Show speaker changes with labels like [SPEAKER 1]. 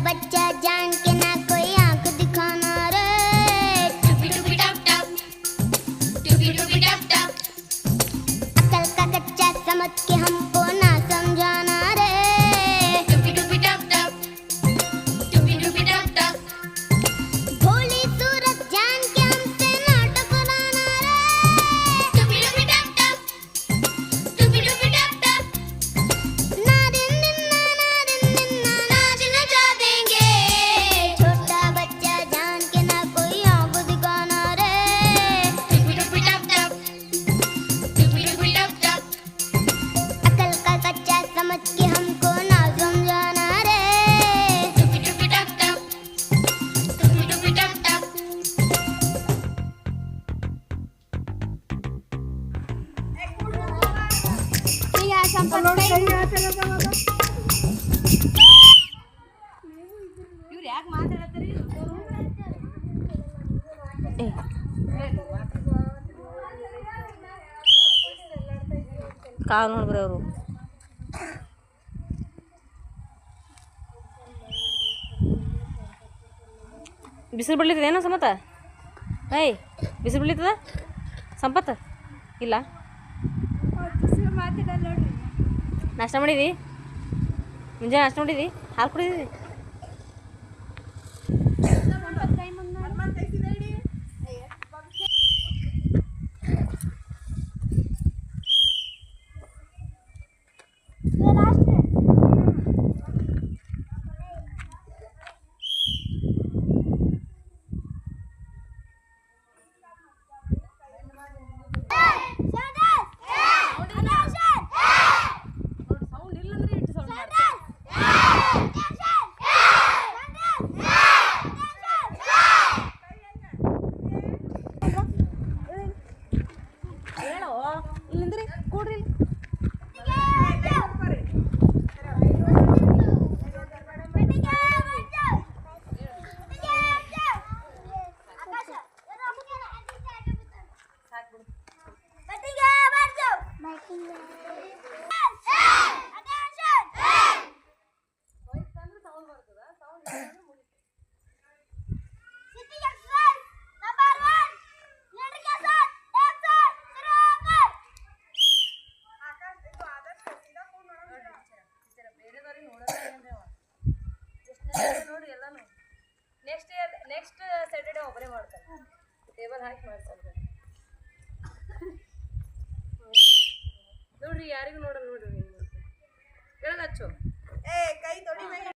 [SPEAKER 1] बच्चा जान के ना कोई आंख दिखाना रे। टुपी टुपी टप टप, टुपी टुपी टप टप। अकल का कच्चा समझ के हमको ना समझाना रे। टुपी टुपी टप टप, टुपी टुपी टप टप। भोली सूरत जान के हमसे ना टकराना रे। टुपी टुपी टप टप, टुपी टुपी टप टप। ना दिन निन्ना नाच नचा देंगे। छोटा बच्चा जान के ना कोई आंख दिखाना रे। टुपी टुपी टप टप, टुपी टुपी टप टप। अकल का कच्चा समझ के हमको ना समझाना रे। टुपी टुपी टप टप, टुपी टुपी टप टप।
[SPEAKER 2] ಇವ್ರು ಯಾಕೆ ಮಾತಾಡತ್ತೀರಿ? ಕಾವ್ ನೋಡ್ಬ್ರಿ ಅವರು ಬಿಸಿಲು ಬಿಡ್ಲಿತ್ತದ ಏನೋ ಸಮತ ಏಯ್ ಬಿಸಿಲು ಬಿಡ್ಲಿತ್ತದ ಸಂಪತ್ ಇಲ್ಲ ನಾಷ್ಟ ಮಾಡಿದಿ ಮುಂಜಾನೆ ನಾಷ್ಟ ಮಾಡಿದಿ ಹಾಲು ಕುಡಿದಿದಿ ಇಲ್ಲಿಂದ್ರಿ ಕೂಡ್ರಿ ನೋಡಿ ಎಲ್ಲಾನು ನೆಕ್ಸ್ಟ್ ಸ್ಯಾಟರ್ಡೆ ಒಬ್ಬರೇ ಮಾಡ್ತಾರೆ ಟೇಬಲ್ ಹಾಕಿ ಮಾಡ್ತಾರೆ ನೋಡ್ರಿ ಯಾರಿಗೂ ನೋಡಲ್ಲ ನೋಡ್ರಿ ಹೇಳಚ್ಚು ಏ ಕೈ ತೊಡಿ